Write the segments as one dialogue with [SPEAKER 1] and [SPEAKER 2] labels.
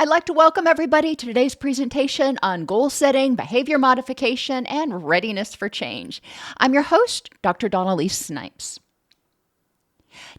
[SPEAKER 1] I'd like to welcome everybody to today's presentation on goal setting, behavior modification, and readiness for change. I'm your host, Dr. Dawn-Elise Snipes.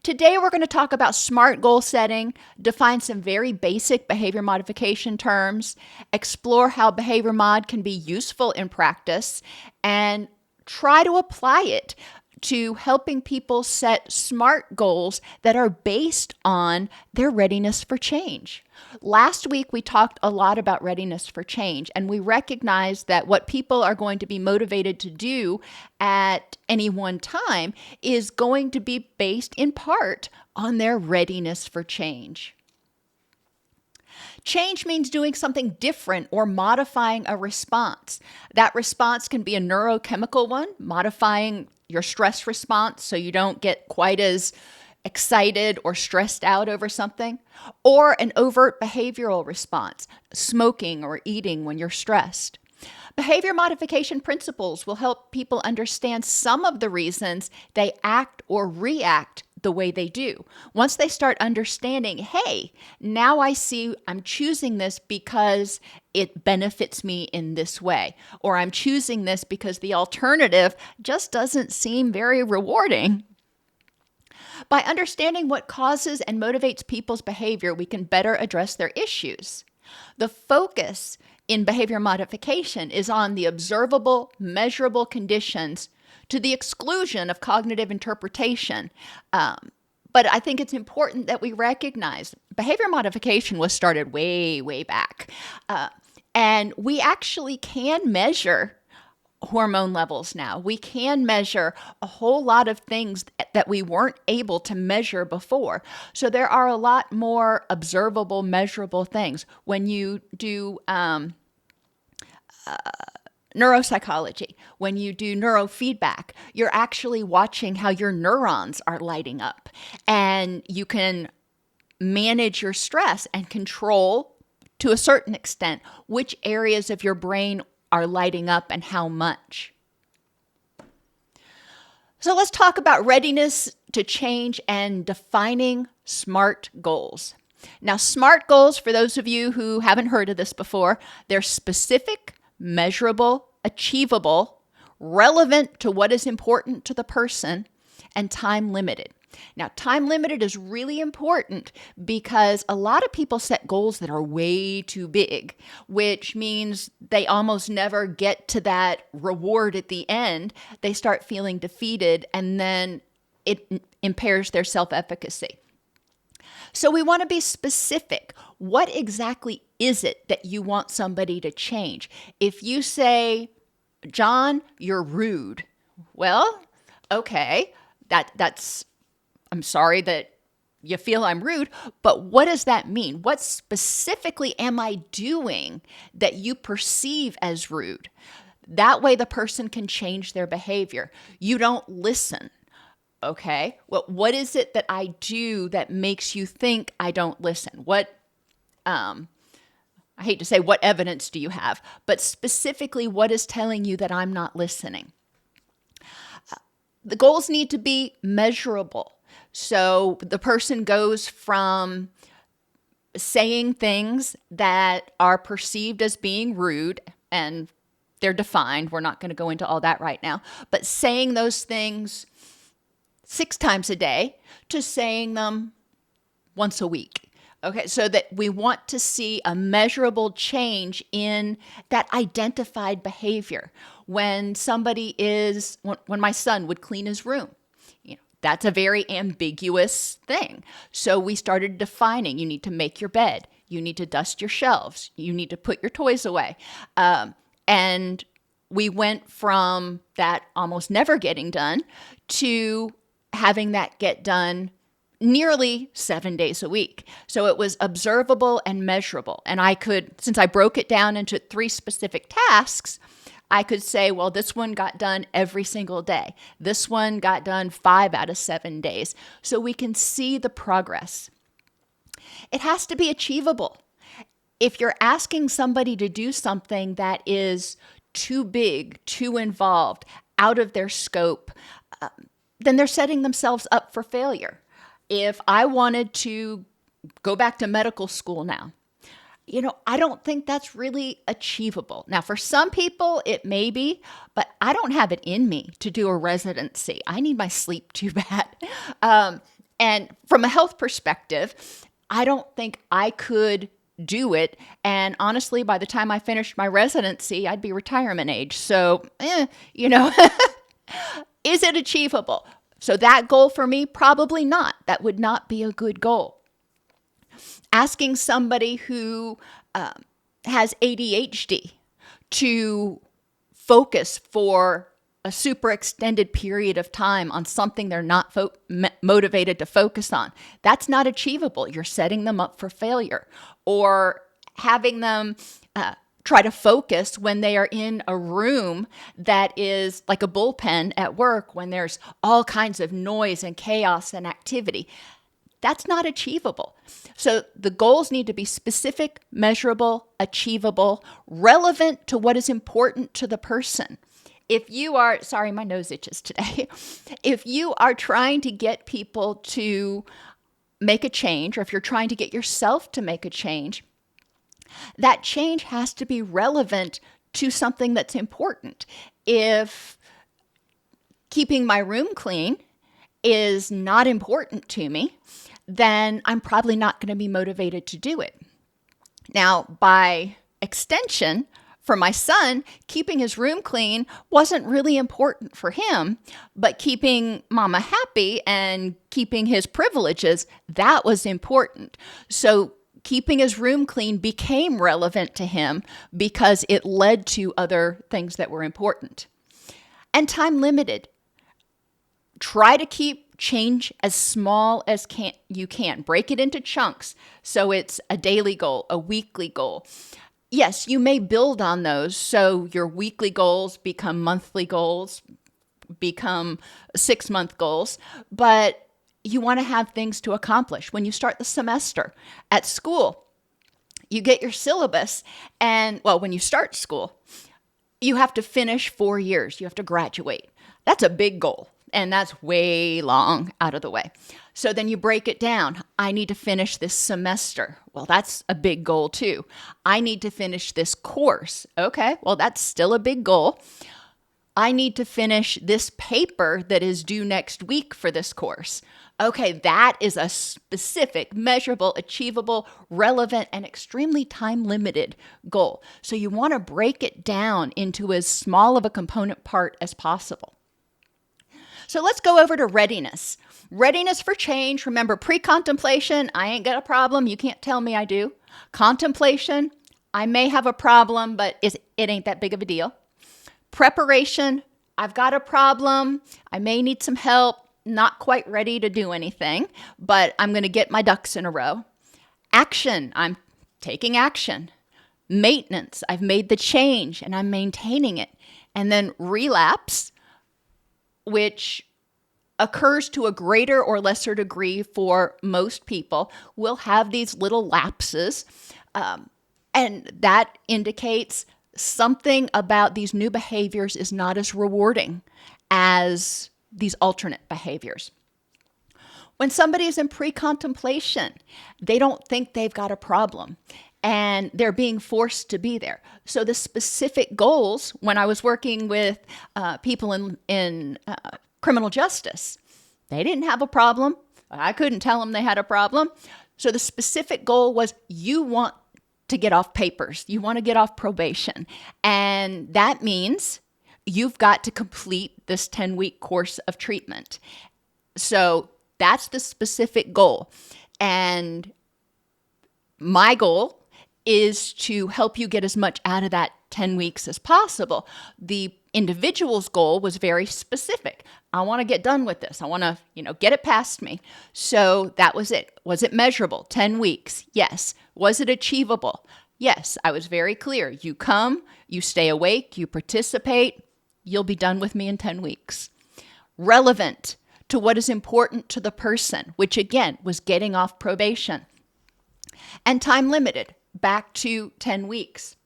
[SPEAKER 1] Today we're going to talk about SMART goal setting, define some very basic behavior modification terms, explore how behavior mod can be useful in practice, and try to apply it to helping people set SMART goals that are based on their readiness for change. Last week, we talked a lot about readiness for change, and we recognized that what people are going to be motivated to do at any one time is going to be based in part on their readiness for change. Change means doing something different or modifying a response. That response can be a neurochemical one, modifying your stress response so you don't get quite as excited or stressed out over something, or an overt behavioral response, smoking or eating when you're stressed. Behavior modification principles will help people understand some of the reasons they act or react the way they do. Once they start understanding, hey, now I see I'm choosing this because it benefits me in this way, or I'm choosing this because the alternative just doesn't seem very rewarding. By understanding what causes and motivates people's behavior, we can better address their issues. The focus in behavior modification is on the observable, measurable conditions to the exclusion of cognitive interpretation. But I think it's important that we recognize behavior modification was started way back. And we actually can measure hormone levels now. We can measure a whole lot of things that we weren't able to measure before. So there are a lot more observable, measurable things. When you do neuropsychology, when you do neurofeedback, you're actually watching how your neurons are lighting up. And you can manage your stress and control, to a certain extent, which areas of your brain are lighting up and how much. So let's talk about readiness to change and defining SMART goals. Now, SMART goals, for those of you who haven't heard of this before, they're specific, measurable, achievable, relevant to what is important to the person, and time limited. Now, time limited is really important because a lot of people set goals that are way too big, which means they almost never get to that reward at the end. They start feeling defeated, and then it impairs their self-efficacy. So we want to be specific. What exactly is it that you want somebody to change? If you say, John, you're rude. Well, okay, that's I'm sorry that you feel I'm rude, but what does that mean? What specifically am I doing that you perceive as rude? That way the person can change their behavior. You don't listen. Okay, well, what is it that I do that makes you think I don't listen? I hate to say what evidence do you have, but specifically what is telling you that I'm not listening? The goals need to be measurable. So the person goes from saying things that are perceived as being rude, and they're defined. We're not going to go into all that right now, but saying those things 6 times a day to saying them once a week. Okay, so that we want to see a measurable change in that identified behavior. When my son would clean his room, that's a very ambiguous thing. So we started defining, you need to make your bed, you need to dust your shelves, you need to put your toys away. And we went from that almost never getting done to having that get done nearly 7 days a week. So it was observable and measurable. And I could, since I broke it down into 3 specific tasks, I could say, well, this one got done every single day. This one got done 5 out of 7 days. So we can see the progress. It has to be achievable. If you're asking somebody to do something that is too big, too involved, out of their scope, then they're setting themselves up for failure. If I wanted to go back to medical school now, I don't think that's really achievable. Now, for some people, it may be, but I don't have it in me to do a residency. I need my sleep too bad. And from a health perspective, I don't think I could do it. And honestly, by the time I finished my residency, I'd be retirement age. So, is it achievable? So that goal for me, probably not. That would not be a good goal. Asking somebody who has ADHD to focus for a super extended period of time on something they're not motivated to focus on, that's not achievable. You're setting them up for failure. Or having them try to focus when they are in a room that is like a bullpen at work, when there's all kinds of noise and chaos and activity. That's not achievable. So the goals need to be specific, measurable, achievable, relevant to what is important to the person. If you are, sorry, my nose itches today. If you are trying to get people to make a change, or if you're trying to get yourself to make a change, that change has to be relevant to something that's important. If keeping my room clean is not important to me, then I'm probably not going to be motivated to do it. Now, by extension, for my son, keeping his room clean wasn't really important for him, but keeping mama happy and keeping his privileges, that was important. So keeping his room clean became relevant to him because it led to other things that were important. And time limited. Try to keep change as small as you can. Break it into chunks so it's a daily goal, a weekly goal. Yes, you may build on those so your weekly goals become monthly goals, become 6-month goals, but you want to have things to accomplish. When you start the semester at school, you get your syllabus, and when you start school, you have to finish 4 years. You have to graduate. That's a big goal. And that's way long out of the way. So then you break it down. I need to finish this semester. Well, that's a big goal too. I need to finish this course. Okay, well, that's still a big goal. I need to finish this paper that is due next week for this course. Okay, that is a specific, measurable, achievable, relevant, and extremely time-limited goal. So you want to break it down into as small of a component part as possible. So let's go over to readiness. Readiness for change. Remember, pre-contemplation, I ain't got a problem. You can't tell me I do. Contemplation, I may have a problem, but it ain't that big of a deal. Preparation, I've got a problem. I may need some help. Not quite ready to do anything, but I'm going to get my ducks in a row. Action, I'm taking action. Maintenance, I've made the change and I'm maintaining it. And then relapse, which occurs to a greater or lesser degree for most people, will have these little lapses. And that indicates something about these new behaviors is not as rewarding as these alternate behaviors. When somebody is in pre-contemplation, they don't think they've got a problem and they're being forced to be there. So the specific goals, when I was working with people in criminal justice, they didn't have a problem. I couldn't tell them they had a problem. So the specific goal was, you want to get off papers. You want to get off probation. And that means you've got to complete this 10-week course of treatment. So that's the specific goal. And my goal is to help you get as much out of that 10 weeks as possible. The individual's goal was very specific. I want to get done with this. I want to, get it past me. So that was it. Was it measurable? 10 weeks? Yes. Was it achievable? Yes. I was very clear. You come, you stay awake, you participate, you'll be done with me in 10 weeks. Relevant to what is important to the person, which again was getting off probation. And time limited, back to 10 weeks.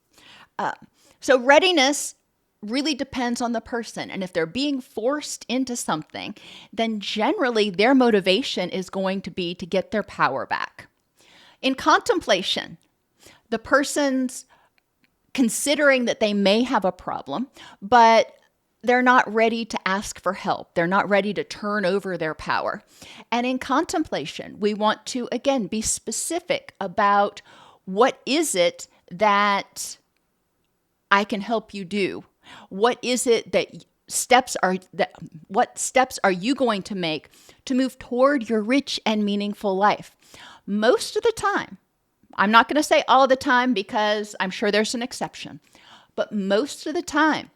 [SPEAKER 1] So readiness really depends on the person. And if they're being forced into something, then generally their motivation is going to be to get their power back. In contemplation, The person's considering that they may have a problem, but they're not ready to ask for help. They're not ready to turn over their power. And in contemplation, we want to, again, be specific about what is it that I can help you do? What is it what steps are you going to make to move toward your rich and meaningful life? Most of the time, I'm not going to say all the time because I'm sure there's an exception, but most of the time,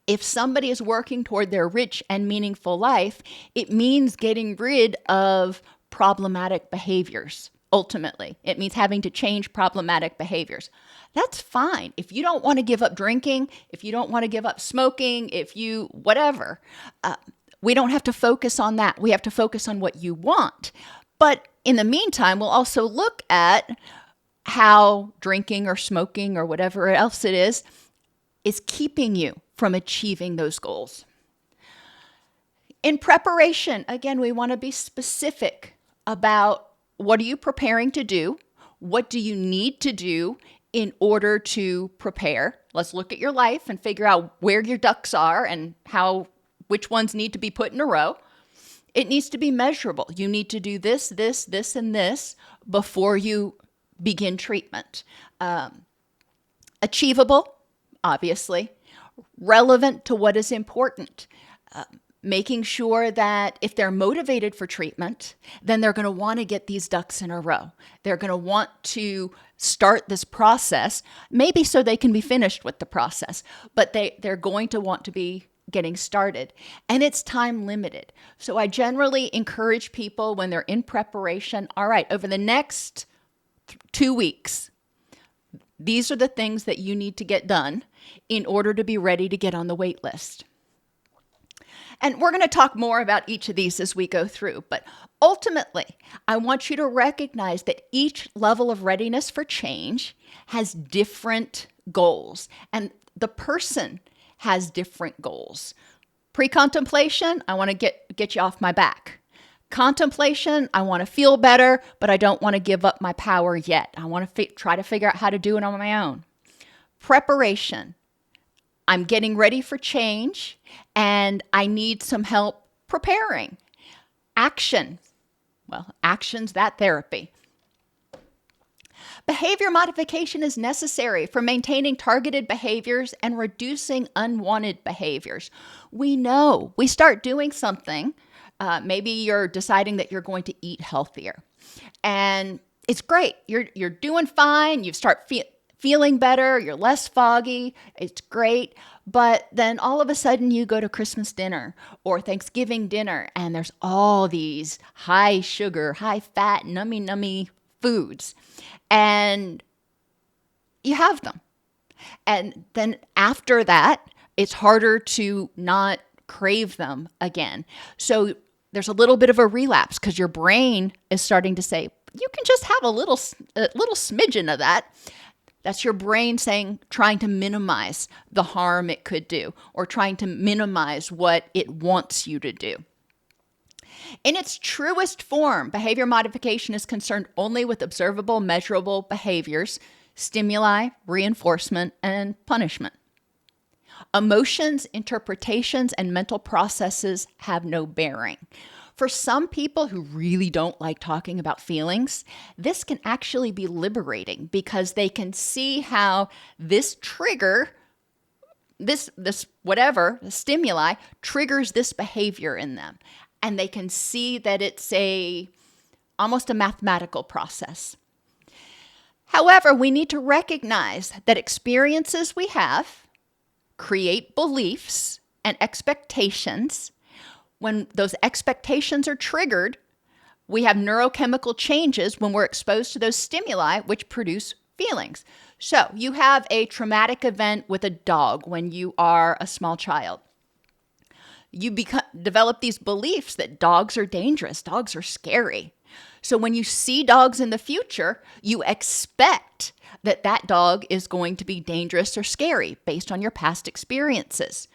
[SPEAKER 1] if somebody is working toward their rich and meaningful life, it means getting rid of problematic behaviors. Ultimately, it means having to change problematic behaviors. That's fine. If you don't want to give up drinking, if you don't want to give up smoking, whatever, we don't have to focus on that. We have to focus on what you want. But in the meantime, we'll also look at how drinking or smoking or whatever else it is keeping you from achieving those goals. In preparation, again, we want to be specific about what are you preparing to do? What do you need to do in order to prepare? Let's look at your life and figure out where your ducks are and which ones need to be put in a row. It needs to be measurable. You need to do this, this, this, and this before you begin treatment. Achievable, obviously. Relevant to what is important. Making sure that if they're motivated for treatment, then they're going to want to get these ducks in a row. They're going to want to start this process, maybe so they can be finished with the process, but they're going to want to be getting started. And it's time limited. So I generally encourage people when they're in preparation, all right, over the next 2 weeks, these are the things that you need to get done in order to be ready to get on the wait list. And we're going to talk more about each of these as we go through. But ultimately, I want you to recognize that each level of readiness for change has different goals. And the person has different goals. Pre-contemplation, I want to get you off my back. Contemplation, I want to feel better, but I don't want to give up my power yet. I want to try to figure out how to do it on my own. Preparation, I'm getting ready for change and I need some help preparing. Action, action's that therapy. Behavior modification is necessary for maintaining targeted behaviors and reducing unwanted behaviors. We know we start doing something. Maybe you're deciding that you're going to eat healthier, and it's great. You're doing fine. You start feeling better. You're less foggy. It's great. But then all of a sudden you go to Christmas dinner or Thanksgiving dinner, and there's all these high sugar, high fat, nummy foods, and you have them. And then after that, it's harder to not crave them again. So there's a little bit of a relapse because your brain is starting to say, you can just have a little smidgen of that. That's your brain trying to minimize the harm it could do, or trying to minimize what it wants you to do. In its truest form, behavior modification is concerned only with observable, measurable behaviors, stimuli, reinforcement, and punishment. Emotions, interpretations, and mental processes have no bearing. For some people who really don't like talking about feelings, this can actually be liberating because they can see how this trigger, this whatever, the stimuli, triggers this behavior in them. And they can see that it's almost a mathematical process. However, we need to recognize that experiences we have create beliefs and expectations. When those expectations are triggered, we have neurochemical changes when we're exposed to those stimuli, which produce feelings. So you have a traumatic event with a dog when you are a small child. You develop these beliefs that dogs are dangerous, dogs are scary. So when you see dogs in the future, you expect that dog is going to be dangerous or scary based on your past experiences.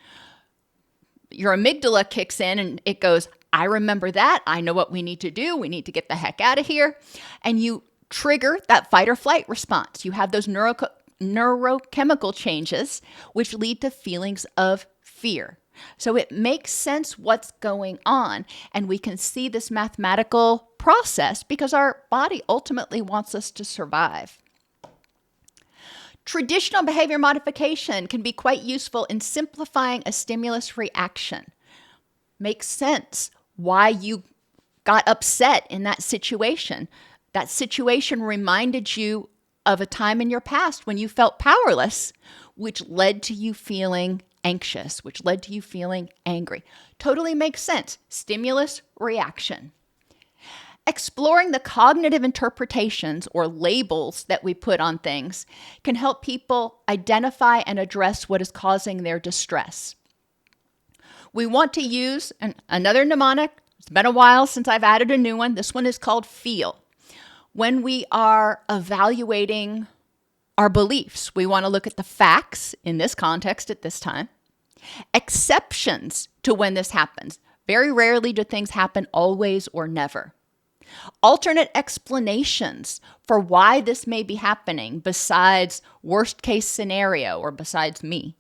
[SPEAKER 1] Your amygdala kicks in and it goes, I remember that. I know what we need to do. We need to get the heck out of here. And you trigger that fight or flight response. You have those neurochemical changes, which lead to feelings of fear. So it makes sense what's going on, and we can see this mathematical process because our body ultimately wants us to survive. Traditional behavior modification can be quite useful in simplifying a stimulus reaction. Makes sense why you got upset in that situation. That situation reminded you of a time in your past when you felt powerless, which led to you feeling anxious, which led to you feeling angry. Totally makes sense. Stimulus reaction. Exploring the cognitive interpretations or labels that we put on things can help people identify and address what is causing their distress. We want to use another mnemonic. It's been a while since I've added a new one. This one is called feel. When we are evaluating our beliefs, we want to look at the facts in this context at this time. Exceptions to when this happens. Very rarely do things happen always or never. Alternate explanations for why this may be happening besides worst case scenario or besides me.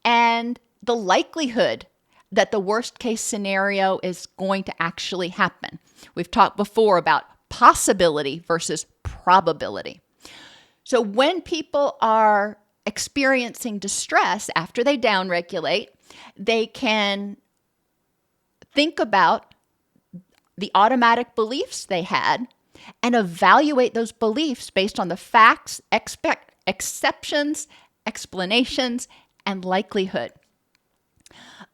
[SPEAKER 1] And the likelihood that the worst case scenario is going to actually happen. We've talked before about possibility versus probability. So when people are experiencing distress after they downregulate, they can think about the automatic beliefs they had and evaluate those beliefs based on the facts, exceptions, explanations, and likelihood.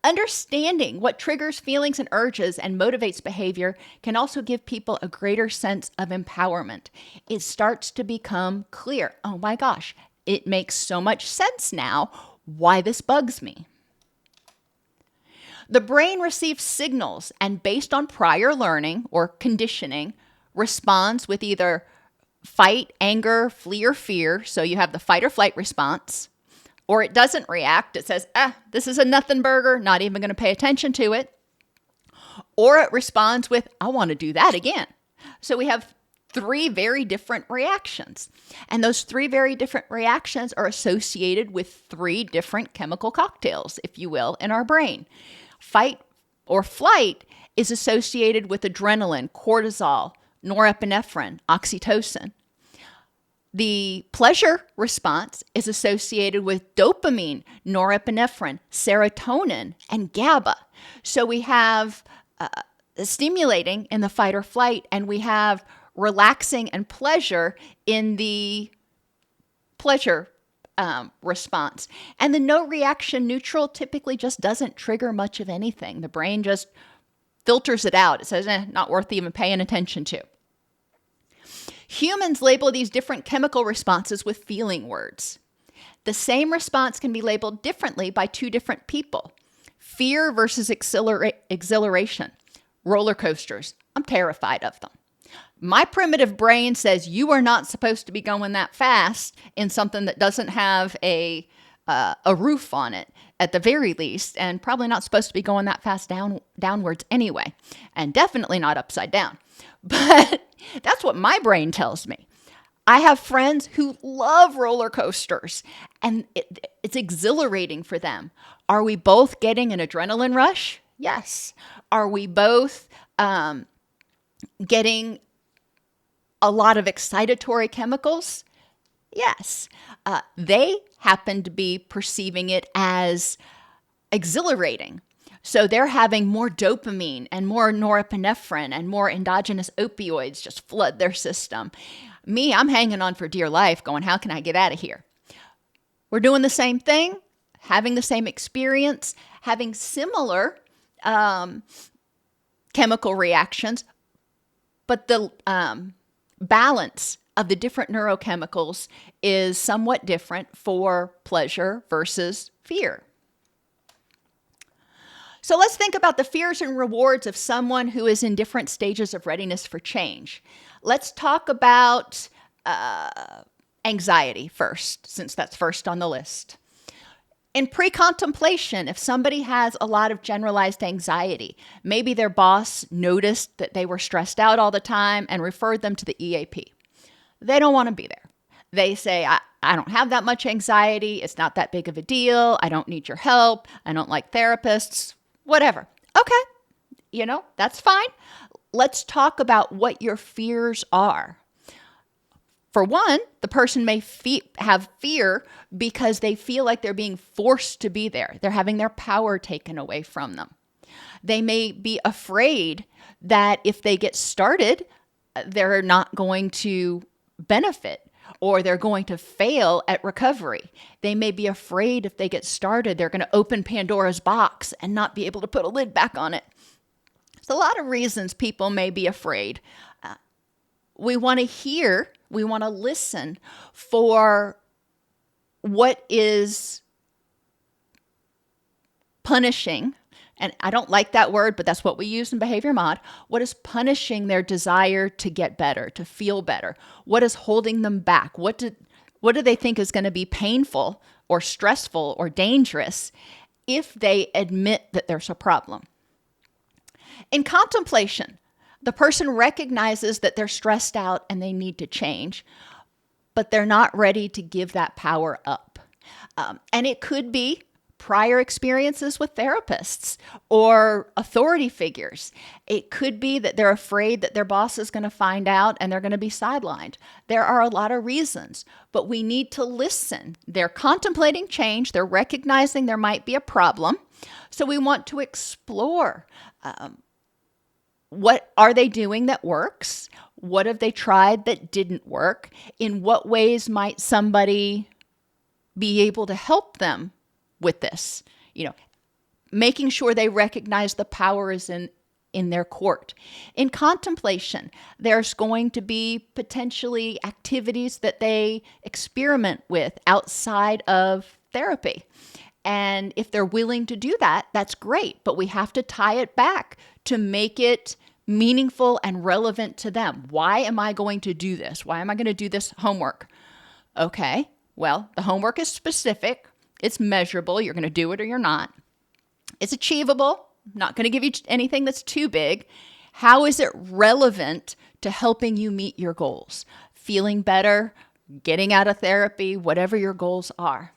[SPEAKER 1] Understanding what triggers feelings and urges and motivates behavior can also give people a greater sense of empowerment. It starts to become clear. Oh my gosh, it makes so much sense now why this bugs me. The brain receives signals and based on prior learning or conditioning, responds with either fight, anger, flee, or fear. So you have the fight or flight response. Or it doesn't react. It says, this is a nothing burger, not even going to pay attention to it. Or it responds with, I want to do that again. So we have three very different reactions. And those three very different reactions are associated with three different chemical cocktails, if you will, in our brain. Fight or flight is associated with adrenaline, cortisol, norepinephrine, oxytocin. The pleasure response is associated with dopamine, norepinephrine, serotonin, and GABA. So we have stimulating in the fight or flight, and we have relaxing and pleasure in the pleasure response. And the no reaction neutral typically just doesn't trigger much of anything. The brain just filters it out. It says, not worth even paying attention to. Humans label these different chemical responses with feeling words. The same response can be labeled differently by two different people. Fear versus exhilaration. Roller coasters. I'm terrified of them. My primitive brain says you are not supposed to be going that fast in something that doesn't have a roof on it, at the very least, and probably not supposed to be going that fast downwards anyway, and definitely not upside down. But that's what my brain tells me. I have friends who love roller coasters, and it's exhilarating for them. Are we both getting an adrenaline rush? Yes. Are we both getting a lot of excitatory chemicals? Yes. They happen to be perceiving it as exhilarating. So they're having more dopamine and more norepinephrine and more endogenous opioids just flood their system. Me, I'm hanging on for dear life going, how can I get out of here? We're doing the same thing, having the same experience, having similar chemical reactions, but the balance of the different neurochemicals is somewhat different for pleasure versus fear. So let's think about the fears and rewards of someone who is in different stages of readiness for change. Let's talk about anxiety first, since that's first on the list. In pre-contemplation, if somebody has a lot of generalized anxiety, maybe their boss noticed that they were stressed out all the time and referred them to the EAP. They don't want to be there. They say, I don't have that much anxiety. It's not that big of a deal. I don't need your help. I don't like therapists, whatever. Okay, that's fine. Let's talk about what your fears are. For one, the person may have fear because they feel like they're being forced to be there. They're having their power taken away from them. They may be afraid that if they get started, they're not going to benefit or they're going to fail at recovery. They may be afraid if they get started, they're going to open Pandora's box and not be able to put a lid back on it. There's a lot of reasons people may be afraid. We want to listen for what is punishing. And I don't like that word, but that's what we use in behavior mod. What is punishing their desire to get better, to feel better? What is holding them back? What do they think is going to be painful or stressful or dangerous if they admit that there's a problem? In contemplation, the person recognizes that they're stressed out and they need to change, but they're not ready to give that power up. And it could be prior experiences with therapists or authority figures. It could be that they're afraid that their boss is going to find out and they're going to be sidelined. There are a lot of reasons, but we need to listen. They're contemplating change. They're recognizing there might be a problem. So we want to explore what are they doing that works? What have they tried that didn't work? In what ways might somebody be able to help them with this? Making sure they recognize the power is in their court. In contemplation, there's going to be potentially activities that they experiment with outside of therapy. And if they're willing to do that, that's great. But we have to tie it back to make it meaningful and relevant to them. Why am I going to do this? Why am I going to do this homework? Okay, well, the homework is specific. It's measurable. You're going to do it or you're not. It's achievable. I'm not going to give you anything that's too big. How is it relevant to helping you meet your goals? Feeling better, getting out of therapy, whatever your goals are.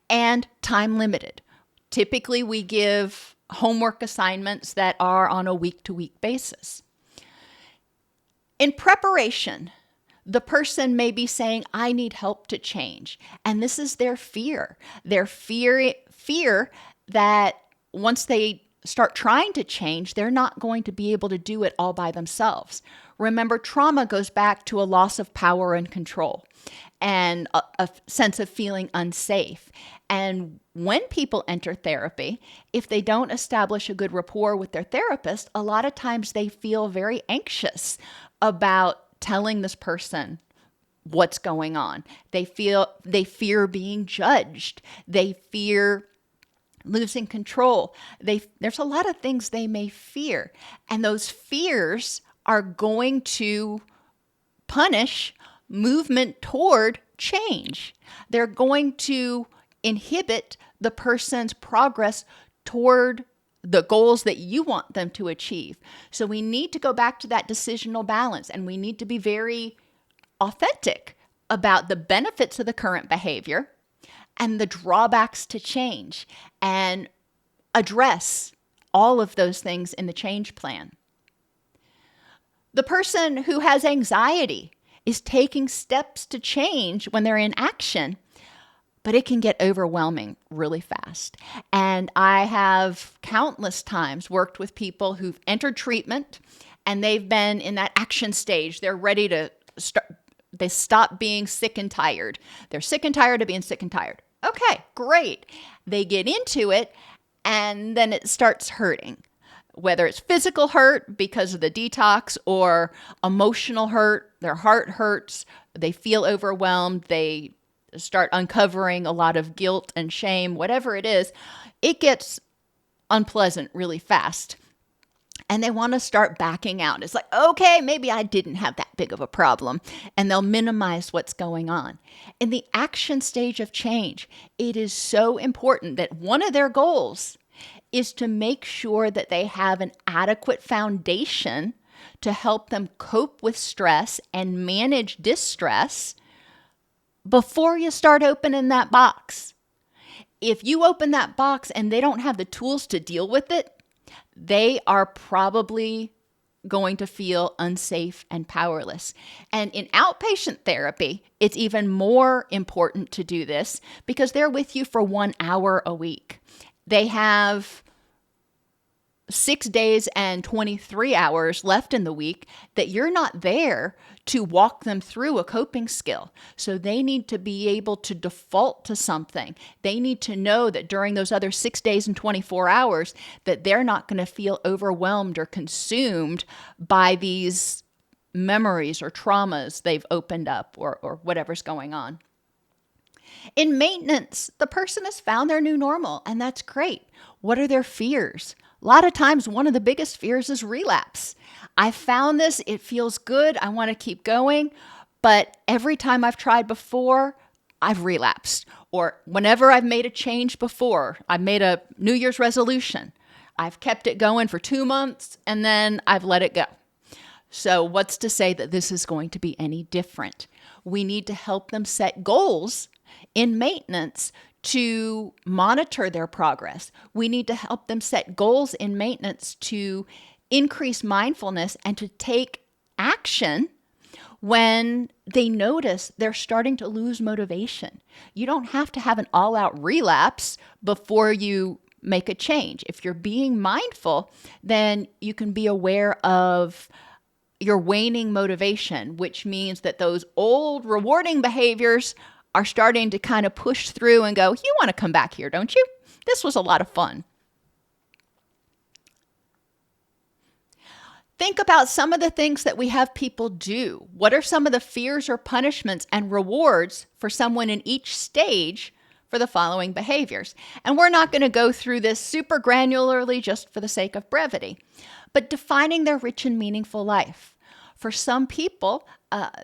[SPEAKER 1] And time limited. Typically, we give homework assignments that are on a week-to-week basis. In preparation, the person may be saying, I need help to change. And this is their fear. Their fear that once they start trying to change, they're not going to be able to do it all by themselves. Remember, trauma goes back to a loss of power and control and a sense of feeling unsafe. And when people enter therapy, if they don't establish a good rapport with their therapist, a lot of times they feel very anxious about telling this person what's going on. They fear being judged. They fear losing control. There's a lot of things they may fear. And those fears are going to punish movement toward change. They're going to inhibit the person's progress toward the goals that you want them to achieve. So we need to go back to that decisional balance, and we need to be very authentic about the benefits of the current behavior and the drawbacks to change, and address all of those things in the change plan. The person who has anxiety is taking steps to change when they're in action, but it can get overwhelming really fast. And I have countless times worked with people who've entered treatment and they've been in that action stage. They're ready to start. They stop being sick and tired. They're sick and tired of being sick and tired. Okay, great. They get into it and then it starts hurting. Whether it's physical hurt because of the detox or emotional hurt, their heart hurts, they feel overwhelmed, they start uncovering a lot of guilt and shame, whatever it is, it gets unpleasant really fast. And they want to start backing out. It's like, okay, maybe I didn't have that big of a problem. And they'll minimize what's going on. In the action stage of change, it is so important that one of their goals is to make sure that they have an adequate foundation to help them cope with stress and manage distress before you start opening that box. If you open that box and they don't have the tools to deal with it, they are probably going to feel unsafe and powerless. And in outpatient therapy, it's even more important to do this because they're with you for 1 hour a week. They have 6 days and 23 hours left in the week that you're not there to walk them through a coping skill. So they need to be able to default to something. They need to know that during those other 6 days and 24 hours that they're not going to feel overwhelmed or consumed by these memories or traumas they've opened up or whatever's going on. In maintenance, the person has found their new normal, and that's great. What are their fears? A lot of times, one of the biggest fears is relapse. I found this, it feels good, I want to keep going, but every time I've tried before, I've relapsed. Or whenever I've made a change before, I've made a New Year's resolution, I've kept it going for 2 months, and then I've let it go. So what's to say that this is going to be any different? We need to help them set goals in maintenance to monitor their progress. We need to help them set goals in maintenance to increase mindfulness and to take action when they notice they're starting to lose motivation. You don't have to have an all-out relapse before you make a change. If you're being mindful, then you can be aware of your waning motivation, which means that those old rewarding behaviors are starting to kind of push through and go, you want to come back here, don't you? This was a lot of fun. Think about some of the things that we have people do. What are some of the fears or punishments and rewards for someone in each stage for the following behaviors? And we're not going to go through this super granularly just for the sake of brevity, but defining their rich and meaningful life. For some people,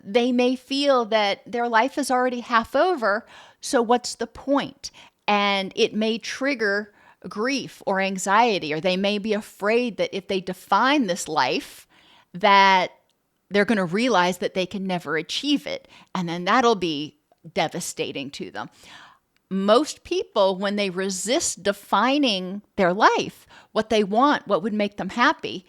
[SPEAKER 1] they may feel that their life is already half over, so what's the point? And it may trigger grief or anxiety, or they may be afraid that if they define this life, that they're going to realize that they can never achieve it, and then that'll be devastating to them. Most people, when they resist defining their life, what they want, what would make them happy,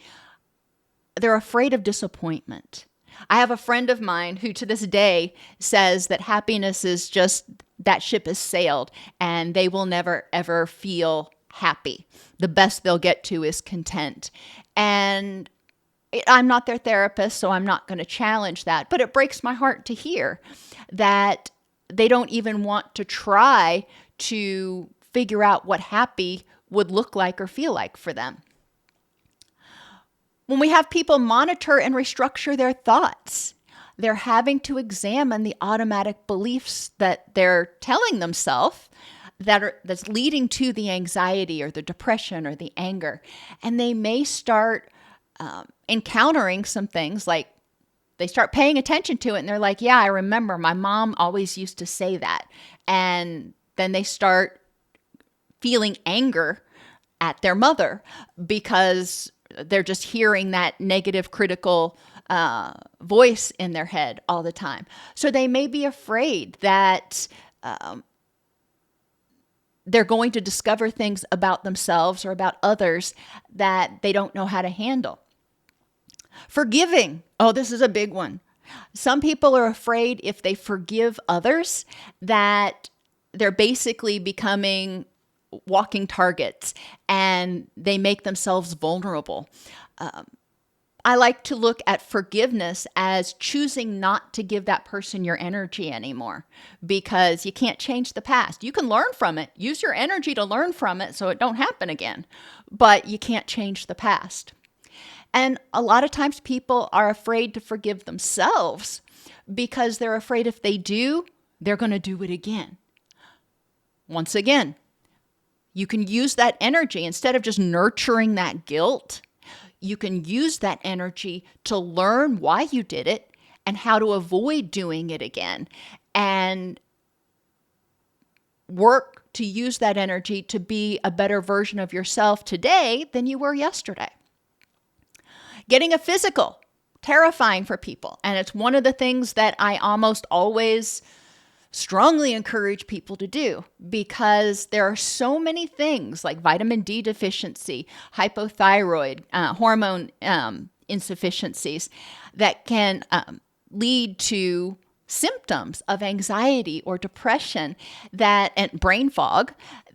[SPEAKER 1] they're afraid of disappointment. I have a friend of mine who to this day says that happiness is just that ship has sailed and they will never ever feel happy. The best they'll get to is content. And I'm not their therapist, so I'm not going to challenge that. But it breaks my heart to hear that they don't even want to try to figure out what happy would look like or feel like for them. When we have people monitor and restructure their thoughts, they're having to examine the automatic beliefs that they're telling themselves that's leading to the anxiety or the depression or the anger. And they may start encountering some things like they start paying attention to it and they're like, yeah, I remember my mom always used to say that. And then they start feeling anger at their mother because they're just hearing that negative critical voice in their head all the time. So they may be afraid that they're going to discover things about themselves or about others that they don't know how to handle. Forgiving. Oh, this is a big one. Some people are afraid if they forgive others that they're basically becoming walking targets and they make themselves vulnerable. I like to look at forgiveness as choosing not to give that person your energy anymore because you can't change the past. You can learn from it. Use your energy to learn from it so it don't happen again, but you can't change the past. And a lot of times people are afraid to forgive themselves because they're afraid if they do, they're going to do it again. Once again, you can use that energy instead of just nurturing that guilt. You can use that energy to learn why you did it and how to avoid doing it again and work to use that energy to be a better version of yourself today than you were yesterday. Getting a physical, terrifying for people. And it's one of the things that I almost always strongly encourage people to do, because there are so many things like vitamin D deficiency, hypothyroid, hormone insufficiencies that can lead to symptoms of anxiety or depression and brain fog,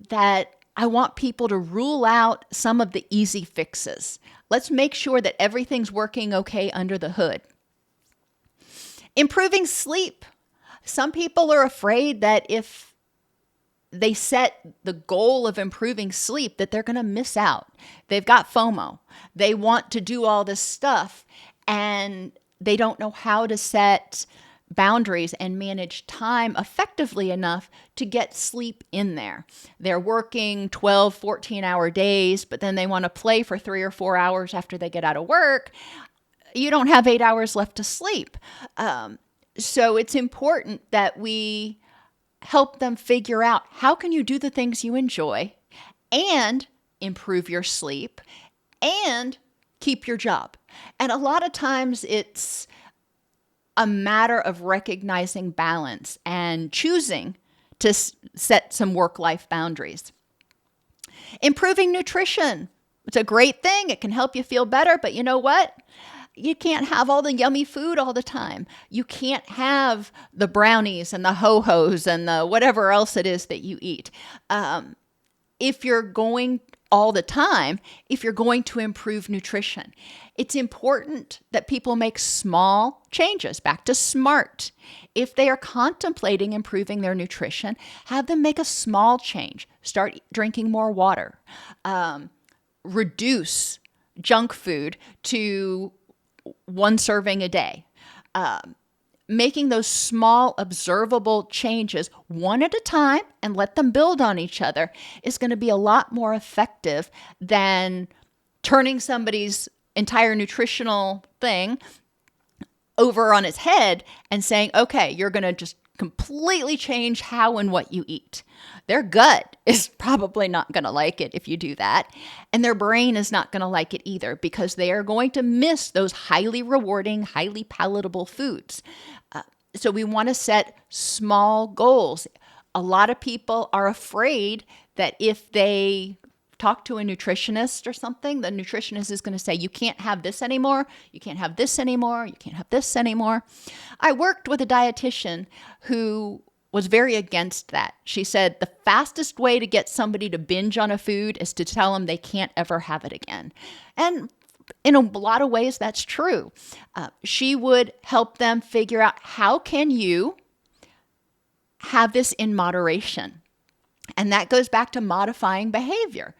[SPEAKER 1] that I want people to rule out some of the easy fixes. Let's make sure that everything's working okay under the hood. Improving sleep. Some people are afraid that if they set the goal of improving sleep, that they're going to miss out. They've got FOMO. They want to do all this stuff, and they don't know how to set boundaries and manage time effectively enough to get sleep in there. They're working 12, 14-hour days, but then they want to play for 3 or 4 hours after they get out of work. You don't have 8 hours left to sleep. So it's important that we help them figure out, how can you do the things you enjoy and improve your sleep and keep your job? And a lot of times it's a matter of recognizing balance and choosing to set some work-life boundaries. Improving nutrition. It's a great thing. It can help you feel better, but you know what? You can't have all the yummy food all the time. You can't have the brownies and the ho-hos and the whatever else it is that you eat. If you're going all the time, if you're going to improve nutrition, it's important that people make small changes. Back to SMART. If they are contemplating improving their nutrition, have them make a small change. Start drinking more water. Reduce junk food to 1 serving a day. Making those small observable changes one at a time and let them build on each other is going to be a lot more effective than turning somebody's entire nutritional thing over on its head and saying, okay, you're going to just completely change how and what you eat. Their gut is probably not going to like it if you do that. And their brain is not going to like it either, because they are going to miss those highly rewarding, highly palatable foods. So we want to set small goals. A lot of people are afraid that if they talk to a nutritionist or something, the nutritionist is going to say, you can't have this anymore, you can't have this anymore, you can't have this anymore. I worked with a dietitian who was very against that. She said the fastest way to get somebody to binge on a food is to tell them they can't ever have it again. And in a lot of ways, that's true. She would help them figure out, how can you have this in moderation? And that goes back to modifying behavior.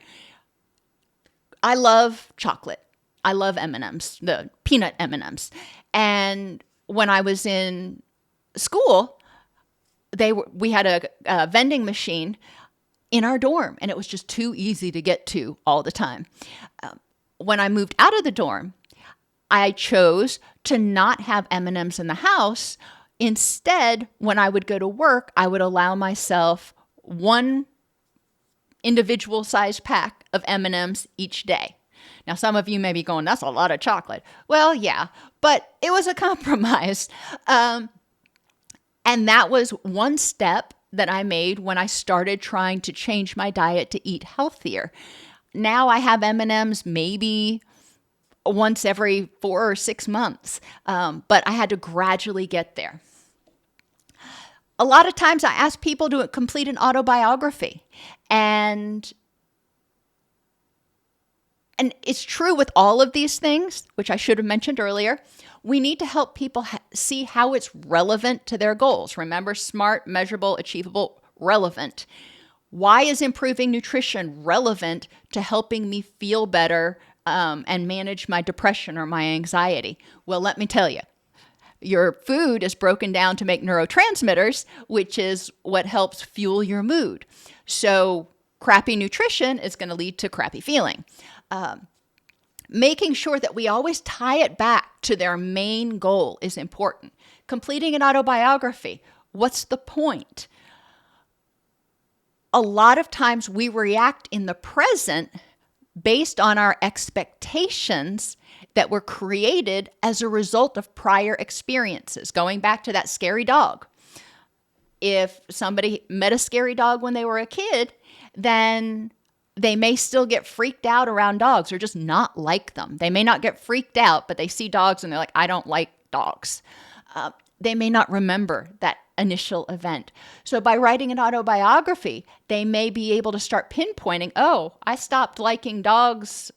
[SPEAKER 1] I love chocolate. I love M&Ms, the peanut M&Ms. And when I was in school, we had a vending machine in our dorm, and it was just too easy to get to all the time. When I moved out of the dorm, I chose to not have M&Ms in the house. Instead, when I would go to work, I would allow myself 1 individual sized pack of M&Ms each day. Now, some of you may be going, that's a lot of chocolate. Well, yeah, but it was a compromise. And that was one step that I made when I started trying to change my diet to eat healthier. Now I have M&Ms maybe once every 4 or 6 months, but I had to gradually get there. A lot of times I ask people to complete an autobiography, and it's true with all of these things, which I should have mentioned earlier. We need to help people see how it's relevant to their goals. Remember, SMART, measurable, achievable, relevant. Why is improving nutrition relevant to helping me feel better and manage my depression or my anxiety? Well, let me tell you. Your food is broken down to make neurotransmitters, which is what helps fuel your mood. So crappy nutrition is going to lead to crappy feeling. Making sure that we always tie it back to their main goal is important. Completing an autobiography. What's the point? A lot of times we react in the present based on our expectations that were created as a result of prior experiences. Going back to that scary dog. If somebody met a scary dog when they were a kid, then they may still get freaked out around dogs or just not like them. They may not get freaked out, but they see dogs and they're like, I don't like dogs. They may not remember that initial event. So by writing an autobiography, they may be able to start pinpointing, oh, I stopped liking dogs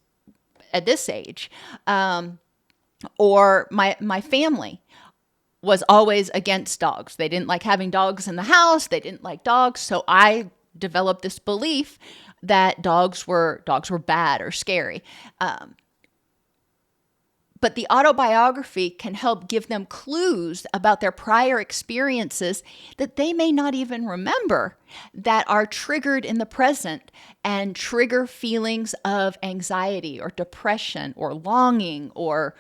[SPEAKER 1] at this age. Or my family was always against dogs. They didn't like having dogs in the house. They didn't like dogs. So I developed this belief that dogs were bad or scary. But the autobiography can help give them clues about their prior experiences that they may not even remember that are triggered in the present and trigger feelings of anxiety or depression or longing or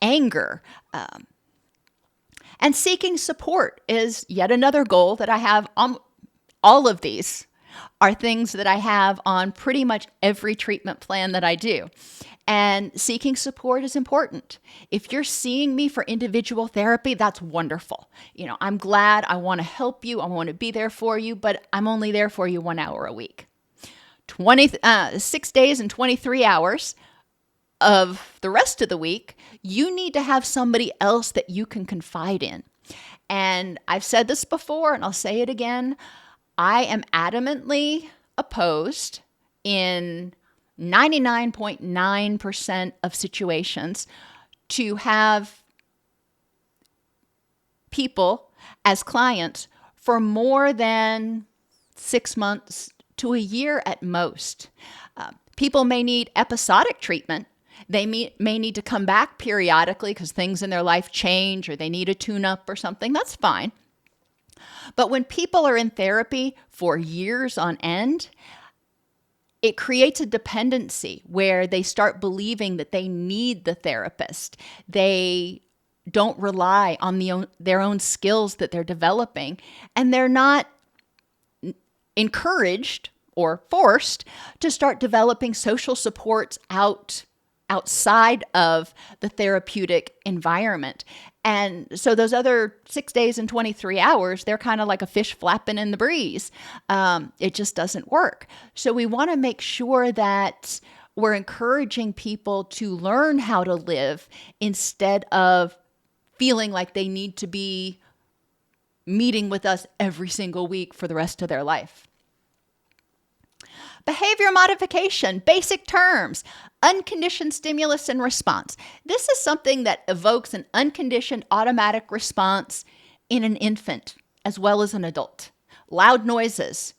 [SPEAKER 1] anger. And seeking support is yet another goal that I have on all of these are things that I have on pretty much every treatment plan that I do. And seeking support is important. If you're seeing me for individual therapy, that's wonderful. I'm glad. I want to help you. I want to be there for you, but I'm only there for you 1 hour a week. 6 days and 23 hours of the rest of the week, you need to have somebody else that you can confide in. And I've said this before, and I'll say it again. I am adamantly opposed in 99.9% of situations to have people as clients for more than 6 months to a year at most. People may need episodic treatment. They may need to come back periodically because things in their life change or they need a tune-up or something. That's fine. But when people are in therapy for years on end, it creates a dependency where they start believing that they need the therapist. They don't rely on their own skills that they're developing, and they're not encouraged or forced to start developing social supports outside of the therapeutic environment. And so those other 6 days and 23 hours, they're kind of like a fish flapping in the breeze. It just doesn't work. So we want to make sure that we're encouraging people to learn how to live instead of feeling like they need to be meeting with us every single week for the rest of their life. Behavior modification, basic terms, unconditioned stimulus and response. This is something that evokes an unconditioned automatic response in an infant as well as an adult. Loud noises.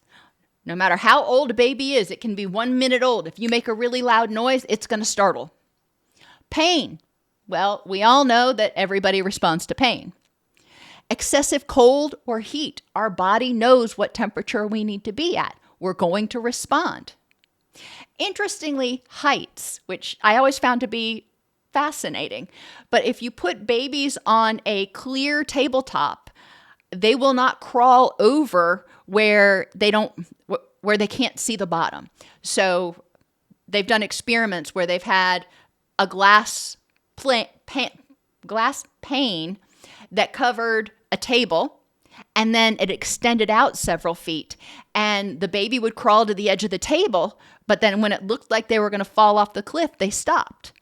[SPEAKER 1] No matter how old a baby is, it can be 1 minute old. If you make a really loud noise, it's going to startle. Pain. Well, we all know that everybody responds to pain. Excessive cold or heat. Our body knows what temperature we need to be at. We're going to respond. Interestingly, heights, which I always found to be fascinating. But if you put babies on a clear tabletop, they will not crawl over where they can't see the bottom. So they've done experiments where they've had a glass pane that covered a table, and then it extended out several feet, and the baby would crawl to the edge of the table, but then when it looked like they were going to fall off the cliff, they stopped.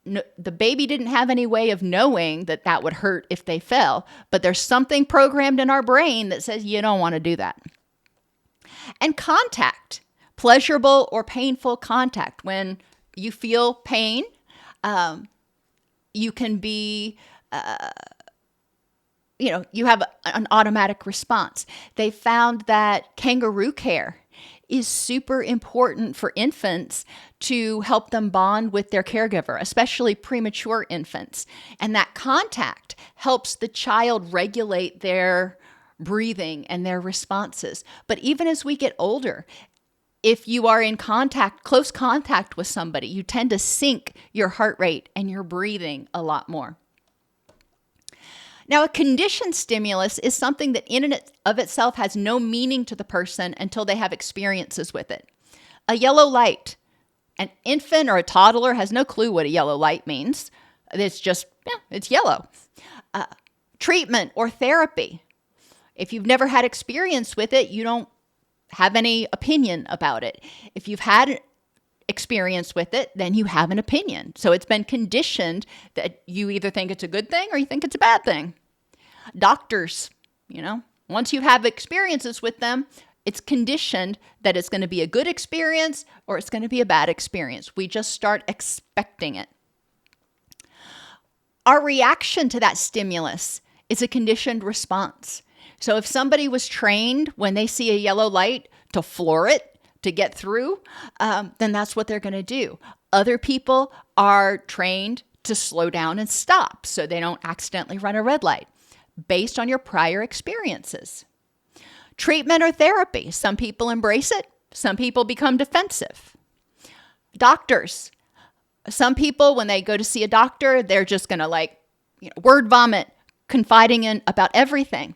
[SPEAKER 1] No, the baby didn't have any way of knowing that that would hurt if they fell, but there's something programmed in our brain that says you don't want to do that. And contact, pleasurable or painful contact. When you feel pain, you can be... you have an automatic response. They found that kangaroo care is super important for infants to help them bond with their caregiver, especially premature infants. And that contact helps the child regulate their breathing and their responses. But even as we get older, if you are in close contact with somebody, you tend to sync your heart rate and your breathing a lot more. Now, a conditioned stimulus is something that in and of itself has no meaning to the person until they have experiences with it. A yellow light An infant or a toddler has no clue what a yellow light means. It's just, it's yellow. Treatment or therapy. If you've never had experience with it, you don't have any opinion about it. If you've had experience with it, then you have an opinion. So it's been conditioned that you either think it's a good thing or you think it's a bad thing. Doctors, once you have experiences with them, it's conditioned that it's going to be a good experience or it's going to be a bad experience. We just start expecting it. Our reaction to that stimulus is a conditioned response. So if somebody was trained when they see a yellow light to floor it, to get through, then that's what they're going to do. Other people are trained to slow down and stop so they don't accidentally run a red light based on your prior experiences. Treatment or therapy. Some people embrace it. Some people become defensive. Doctors. Some people, when they go to see a doctor, they're just going to word vomit, confiding in about everything.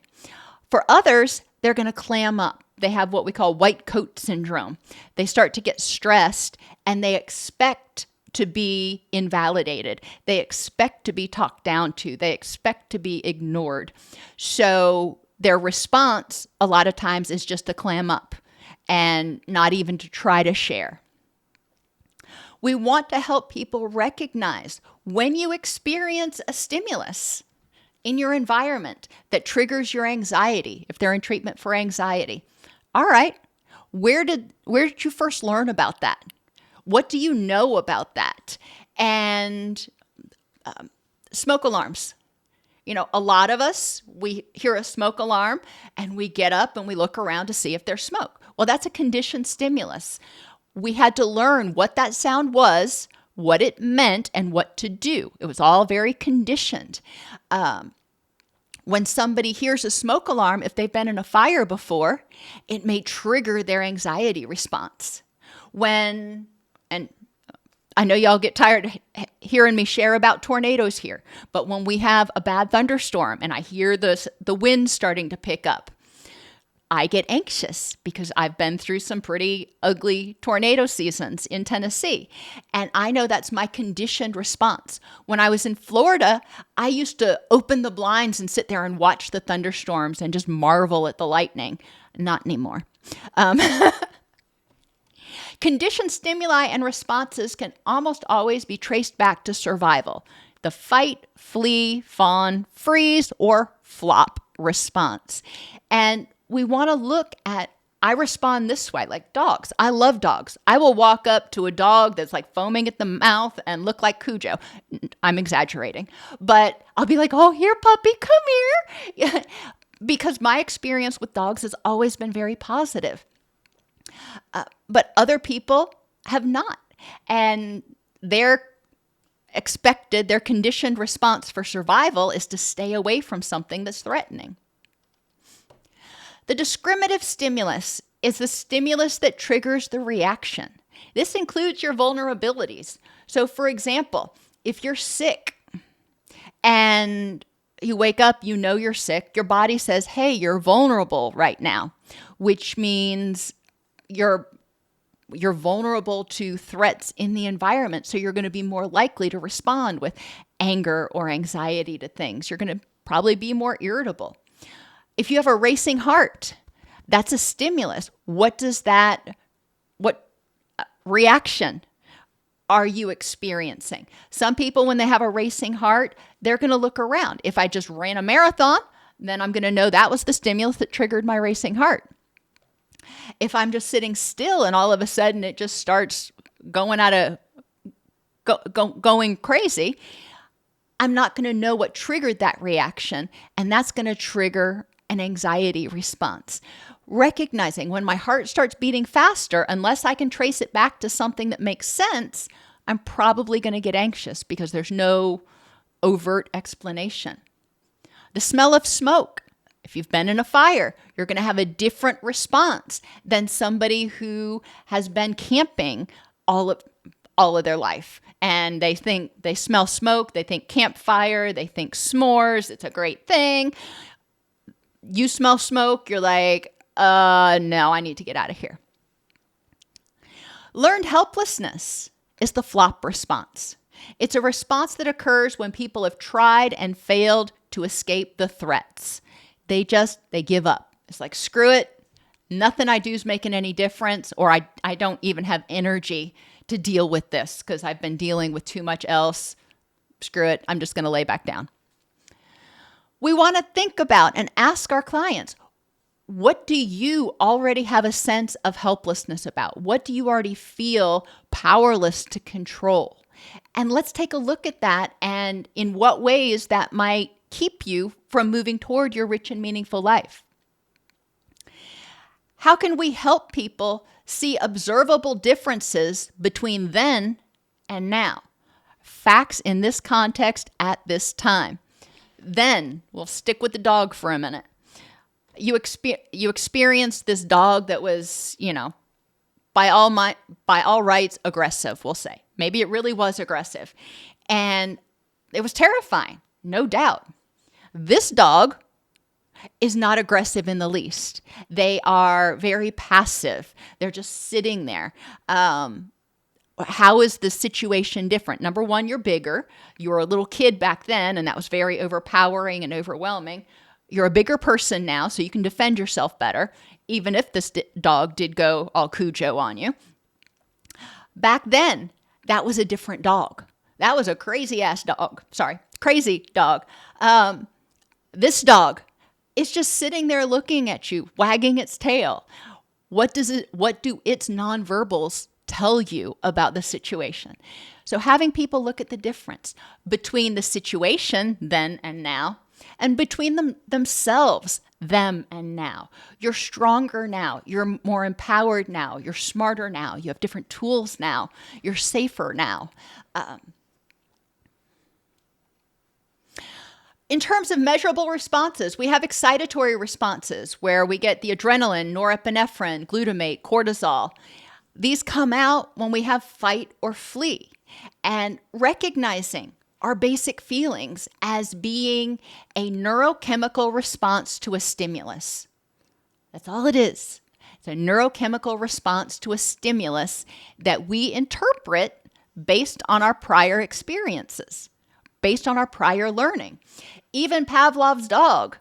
[SPEAKER 1] For others, they're going to clam up. They have what we call white coat syndrome. They start to get stressed and they expect to be invalidated. They expect to be talked down to. They expect to be ignored. So their response a lot of times is just to clam up and not even to try to share. We want to help people recognize when you experience a stimulus in your environment that triggers your anxiety, if they're in treatment for anxiety. All right, where did you first learn about that? What do you know about that? And smoke alarms. A lot of us, we hear a smoke alarm and we get up and we look around to see if there's smoke. Well, that's a conditioned stimulus. We had to learn what that sound was, what it meant, and what to do. It was all very conditioned. When somebody hears a smoke alarm, if they've been in a fire before, it may trigger their anxiety response. And I know y'all get tired of hearing me share about tornadoes here, but when we have a bad thunderstorm and I hear the wind starting to pick up, I get anxious because I've been through some pretty ugly tornado seasons in Tennessee. And I know that's my conditioned response. When I was in Florida, I used to open the blinds and sit there and watch the thunderstorms and just marvel at the lightning. Not anymore. Conditioned stimuli and responses can almost always be traced back to survival. The fight, flee, fawn, freeze, or flop response. And we want to look at, I respond this way, like dogs. I love dogs. I will walk up to a dog that's foaming at the mouth and look like Cujo. I'm exaggerating. But I'll be like, oh, here, puppy, come here. Because my experience with dogs has always been very positive. But other people have not. And their conditioned response for survival is to stay away from something that's threatening. The discriminative stimulus is the stimulus that triggers the reaction. This includes your vulnerabilities. So, for example, if you're sick and you wake up, you know you're sick, your body says, hey, you're vulnerable right now, which means you're vulnerable to threats in the environment. So you're going to be more likely to respond with anger or anxiety to things. You're going to probably be more irritable. If you have a racing heart, that's a stimulus. What reaction are you experiencing? Some people, when they have a racing heart, they're going to look around. If I just ran a marathon, then I'm going to know that was the stimulus that triggered my racing heart. If I'm just sitting still and all of a sudden it just starts going going crazy, I'm not going to know what triggered that reaction, and that's going to trigger an anxiety response. Recognizing when my heart starts beating faster, unless I can trace it back to something that makes sense, I'm probably going to get anxious because there's no overt explanation. The smell of smoke. If you've been in a fire, you're going to have a different response than somebody who has been camping all of their life. And they smell smoke, they think campfire, they think s'mores, it's a great thing. You smell smoke, you're like, no, I need to get out of here. Learned helplessness is the flop response. It's a response that occurs when people have tried and failed to escape the threats. They give up. It's like, screw it. Nothing I do is making any difference, or I don't even have energy to deal with this because I've been dealing with too much else. Screw it. I'm just going to lay back down. We want to think about and ask our clients, what do you already have a sense of helplessness about? What do you already feel powerless to control? And let's take a look at that and in what ways that might keep you from moving toward your rich and meaningful life. How can we help people see observable differences between then and now? Facts in this context at this time. Then, we'll stick with the dog for a minute. You experienced this dog that was, by all rights, aggressive, we'll say. Maybe it really was aggressive. And it was terrifying, no doubt. This dog is not aggressive in the least. They are very passive. They're just sitting there. How is the situation different? Number one, you're bigger. You were a little kid back then, and that was very overpowering and overwhelming. You're a bigger person now, so you can defend yourself better, even if this dog did go all Cujo on you. Back then, that was a different dog. That was a crazy-ass dog. Sorry, crazy dog. This dog is just sitting there looking at you, wagging its tail. What do its nonverbals tell you about the situation? So having people look at the difference between the situation then and now, and between themselves, them and now. You're stronger now. You're more empowered now. You're smarter now. You have different tools now. You're safer now. In terms of measurable responses, we have excitatory responses where we get the adrenaline, norepinephrine, glutamate, cortisol. These come out when we have fight or flee, and recognizing our basic feelings as being a neurochemical response to a stimulus. That's all it is. It's a neurochemical response to a stimulus that we interpret based on our prior experiences, based on our prior learning. Even Pavlov's dog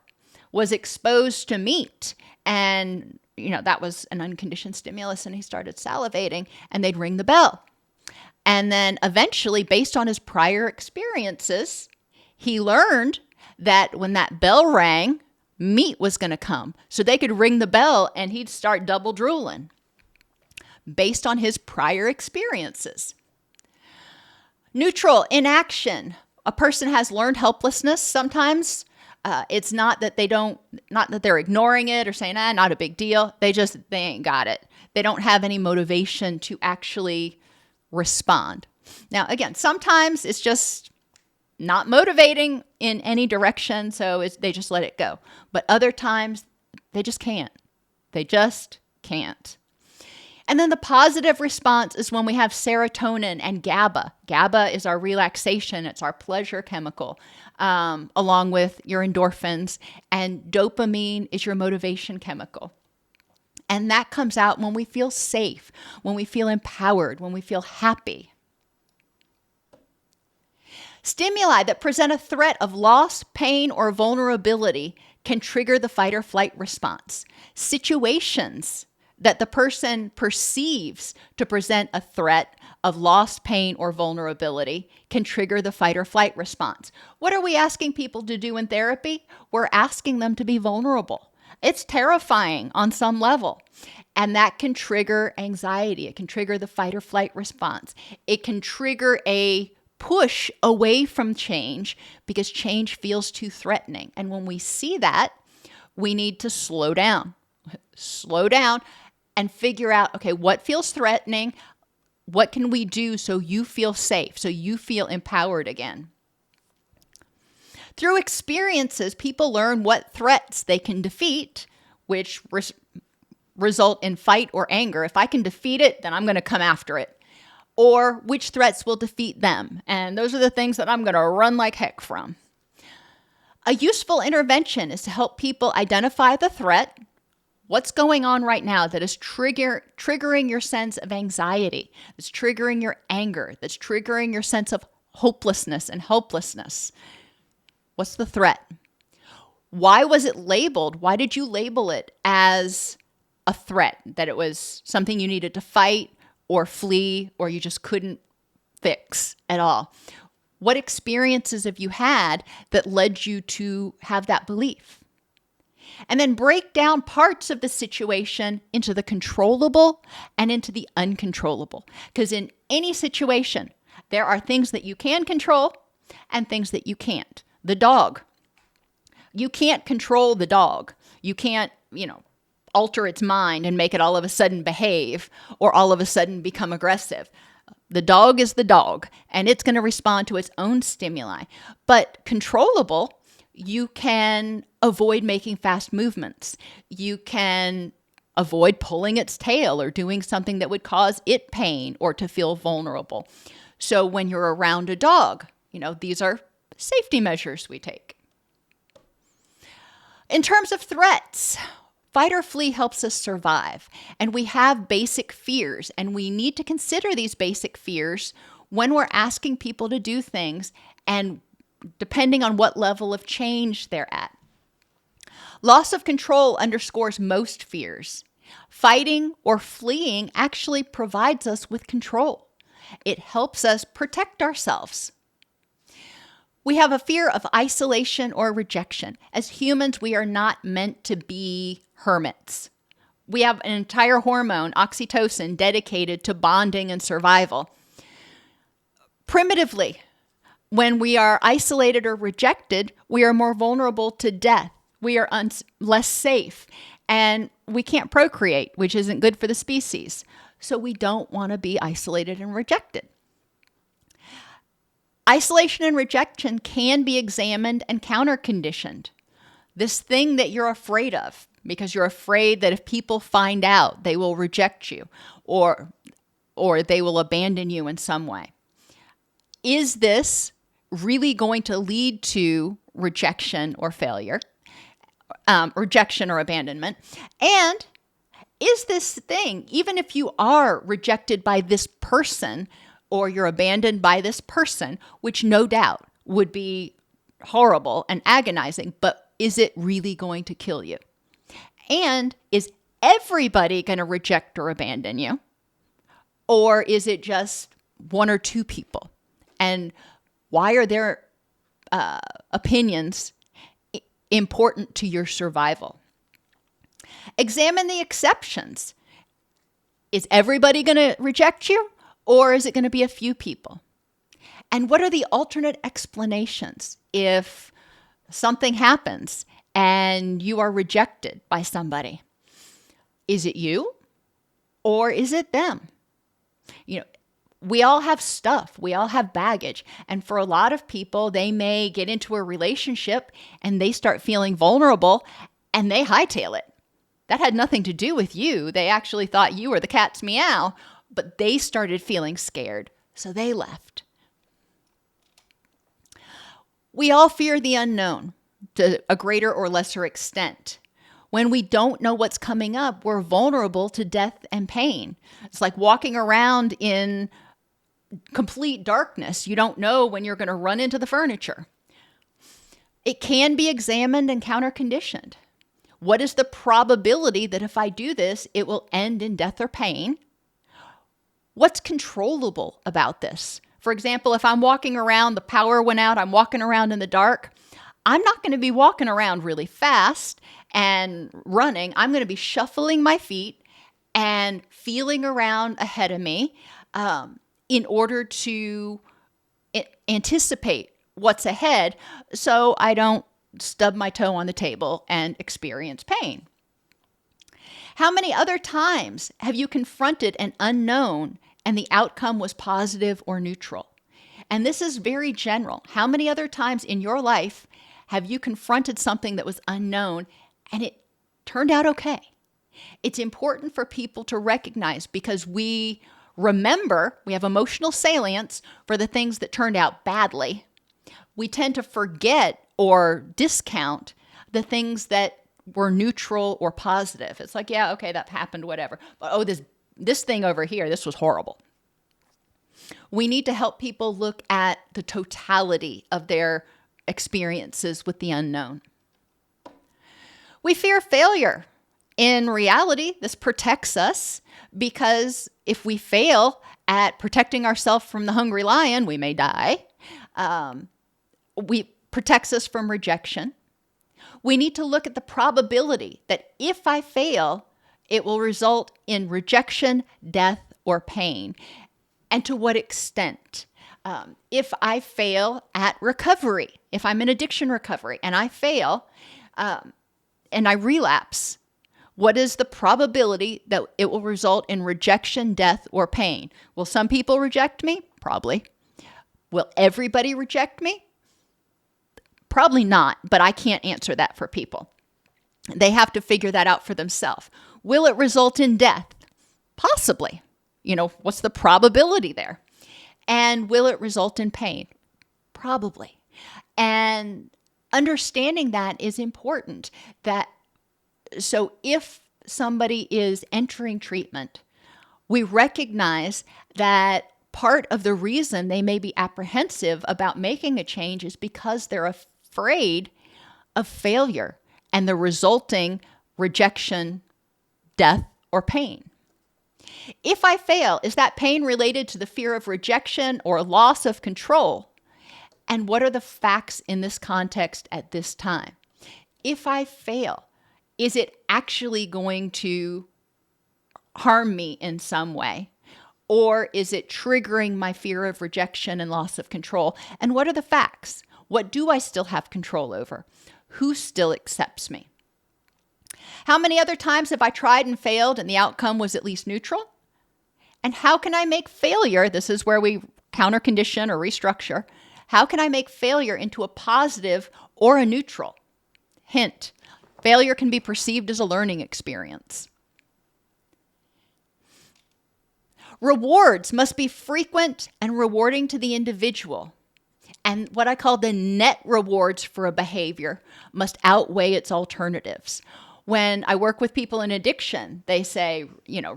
[SPEAKER 1] was exposed to meat, and that was an unconditioned stimulus, and he started salivating, and they'd ring the bell. And then eventually, based on his prior experiences, he learned that when that bell rang, meat was going to come. So they could ring the bell and he'd start double drooling based on his prior experiences. Neutral, inaction. A person has learned helplessness sometimes. It's not that they're ignoring it or saying, not a big deal. They ain't got it. They don't have any motivation to actually respond. Now, again, sometimes it's just not motivating in any direction, so they just let it go. But other times, they just can't. They just can't. And then the positive response is when we have serotonin and GABA. GABA is our relaxation. It's our pleasure chemical, along with your endorphins. And dopamine is your motivation chemical. And that comes out when we feel safe, when we feel empowered, when we feel happy. Stimuli that present a threat of loss, pain, or vulnerability can trigger the fight or flight response. Situations that the person perceives to present a threat of loss, pain, or vulnerability can trigger the fight or flight response. What are we asking people to do in therapy? We're asking them to be vulnerable. It's terrifying on some level, and that can trigger anxiety. It can trigger the fight or flight response. It can trigger a push away from change because change feels too threatening. And when we see that, we need to slow down and figure out, okay, what feels threatening? What can we do so you feel safe, so you feel empowered again? Through experiences, people learn what threats they can defeat, which result in fight or anger. If I can defeat it, then I'm going to come after it. Or which threats will defeat them. And those are the things that I'm going to run like heck from. A useful intervention is to help people identify the threat, What's going on right now that is triggering your sense of anxiety, that's triggering your anger, that's triggering your sense of hopelessness and helplessness? What's the threat? Why was it labeled? Why did you label it as a threat, that it was something you needed to fight or flee or you just couldn't fix at all? What experiences have you had that led you to have that belief? And then break down parts of the situation into the controllable and into the uncontrollable. Because in any situation, there are things that you can control and things that you can't. The dog. You can't control the dog. You can't, alter its mind and make it all of a sudden behave or all of a sudden become aggressive. The dog is the dog, and it's going to respond to its own stimuli. But controllable, you can avoid making fast movements. You can avoid pulling its tail or doing something that would cause it pain or to feel vulnerable. So when you're around a dog, these are safety measures we take. In terms of threats, fight or flee helps us survive. And we have basic fears, and we need to consider these basic fears when we're asking people to do things and depending on what level of change they're at. Loss of control underscores most fears. Fighting or fleeing actually provides us with control. It helps us protect ourselves. We have a fear of isolation or rejection. As humans, we are not meant to be hermits. We have an entire hormone, oxytocin, dedicated to bonding and survival. Primitively, when we are isolated or rejected, we are more vulnerable to death. We are less safe, and we can't procreate, which isn't good for the species. So we don't want to be isolated and rejected. Isolation and rejection can be examined and counter-conditioned. This thing that you're afraid of, because you're afraid that if people find out, they will reject you or they will abandon you in some way. Is this really going to lead to rejection or failure, rejection or abandonment? And is this thing, even if you are rejected by this person or you're abandoned by this person, which no doubt would be horrible and agonizing, but is it really going to kill you? And is everybody going to reject or abandon you? Or is it just one or two people? And why are their opinions important to your survival? Examine the exceptions. Is everybody going to reject you? Or is it going to be a few people? And what are the alternate explanations if something happens and you are rejected by somebody? Is it you or is it them? We all have stuff. We all have baggage. And for a lot of people, they may get into a relationship and they start feeling vulnerable and they hightail it. That had nothing to do with you. They actually thought you were the cat's meow, but they started feeling scared, so they left. We all fear the unknown to a greater or lesser extent. When we don't know what's coming up, we're vulnerable to death and pain. It's like walking around in complete darkness. You don't know when you're going to run into the furniture. It can be examined and counter-conditioned. What is the probability that if I do this, it will end in death or pain? What's controllable about this? For example, if I'm walking around, the power went out, I'm walking around in the dark, I'm not going to be walking around really fast and running. I'm going to be shuffling my feet and feeling around ahead of me in order to anticipate what's ahead so I don't stub my toe on the table and experience pain. How many other times have you confronted an unknown and the outcome was positive or neutral? And this is very general. How many other times in your life have you confronted something that was unknown and it turned out okay? It's important for people to recognize because we remember, we have emotional salience for the things that turned out badly. We tend to forget or discount the things that we're neutral or positive. It's like, yeah, okay, that happened, whatever. But oh, this thing over here, this was horrible. We need to help people look at the totality of their experiences with the unknown. We fear failure. In reality, this protects us because if we fail at protecting ourselves from the hungry lion, we may die. We protects us from rejection. We need to look at the probability that if I fail, it will result in rejection, death, or pain. And to what extent? If I fail at recovery, if I'm in addiction recovery and I fail and I relapse, what is the probability that it will result in rejection, death, or pain? Will some people reject me? Probably. Will everybody reject me? Probably not, but I can't answer that for people. They have to figure that out for themselves. Will it result in death? Possibly. What's the probability there? And will it result in pain? Probably. And understanding that is important. So if somebody is entering treatment, we recognize that part of the reason they may be apprehensive about making a change is because they're afraid of failure and the resulting rejection, death, or pain. If I fail, is that pain related to the fear of rejection or loss of control? And what are the facts in this context at this time? If I fail, is it actually going to harm me in some way? Or is it triggering my fear of rejection and loss of control? And what are the facts? What do I still have control over? Who still accepts me? How many other times have I tried and failed and the outcome was at least neutral? And how can I make failure, this is where we counter condition or restructure, how can I make failure into a positive or a neutral? Hint, failure can be perceived as a learning experience. Rewards must be frequent and rewarding to the individual. And what I call the net rewards for a behavior must outweigh its alternatives. When I work with people in addiction, they say,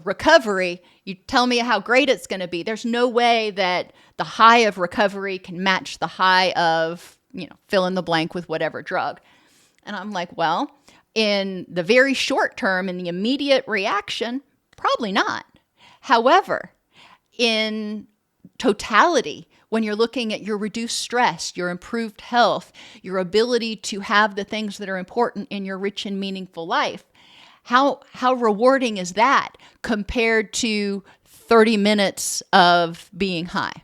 [SPEAKER 1] recovery, you tell me how great it's going to be. There's no way that the high of recovery can match the high of, fill in the blank with whatever drug. And I'm like, well, in the very short term, in the immediate reaction, probably not. However, in totality, when you're looking at your reduced stress, your improved health, your ability to have the things that are important in your rich and meaningful life, how rewarding is that compared to 30 minutes of being high?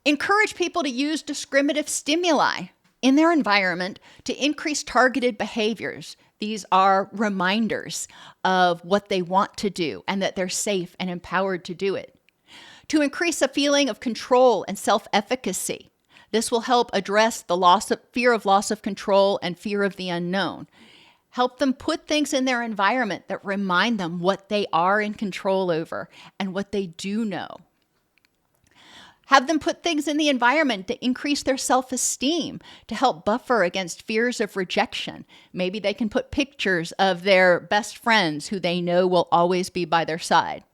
[SPEAKER 1] Encourage people to use discriminative stimuli in their environment to increase targeted behaviors. These are reminders of what they want to do and that they're safe and empowered to do it. To increase a feeling of control and self-efficacy. This will help address the fear of loss of control and fear of the unknown. Help them put things in their environment that remind them what they are in control over and what they do know. Have them put things in the environment to increase their self-esteem, to help buffer against fears of rejection. Maybe they can put pictures of their best friends who they know will always be by their side,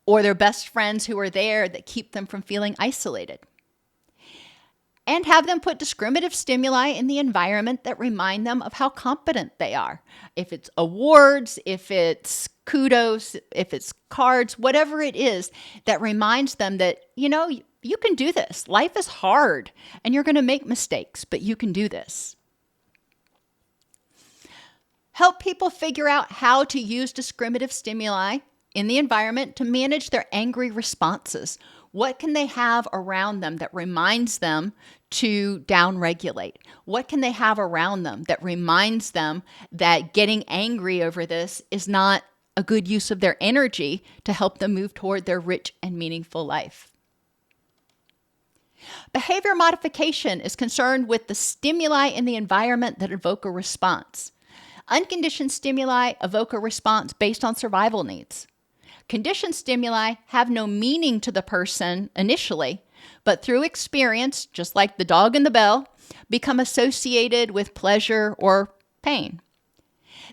[SPEAKER 1] or their best friends who are there that keep them from feeling isolated. And have them put discriminative stimuli in the environment that remind them of how competent they are. If it's awards, if it's kudos, if it's cards, whatever it is that reminds them that, you can do this. Life is hard and you're going to make mistakes, but you can do this. Help people figure out how to use discriminative stimuli in the environment to manage their angry responses. What can they have around them that reminds them to downregulate? What can they have around them that reminds them that getting angry over this is not a good use of their energy to help them move toward their rich and meaningful life? Behavior modification is concerned with the stimuli in the environment that evoke a response. Unconditioned stimuli evoke a response based on survival needs. Conditioned stimuli have no meaning to the person initially, but through experience, just like the dog and the bell, become associated with pleasure or pain.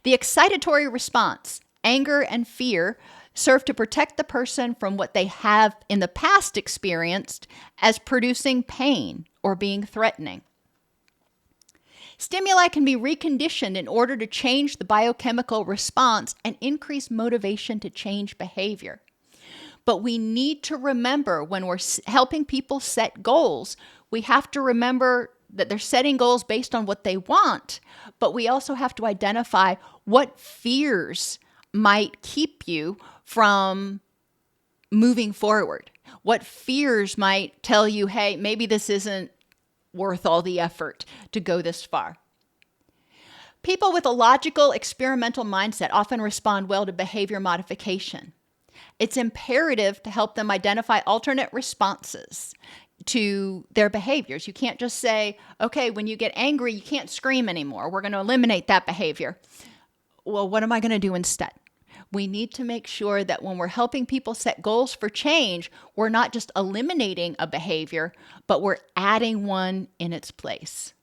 [SPEAKER 1] The excitatory response, anger and fear, serve to protect the person from what they have in the past experienced as producing pain or being threatening. Stimuli can be reconditioned in order to change the biochemical response and increase motivation to change behavior. But we need to remember when we're helping people set goals, we have to remember that they're setting goals based on what they want, but we also have to identify what fears might keep you from moving forward. What fears might tell you, hey, maybe this isn't worth all the effort to go this far. People with a logical, experimental mindset often respond well to behavior modification. It's imperative to help them identify alternate responses to their behaviors. You can't just say, okay, when you get angry, you can't scream anymore. We're going to eliminate that behavior. Well, what am I going to do instead? We need to make sure that when we're helping people set goals for change, we're not just eliminating a behavior, but we're adding one in its place.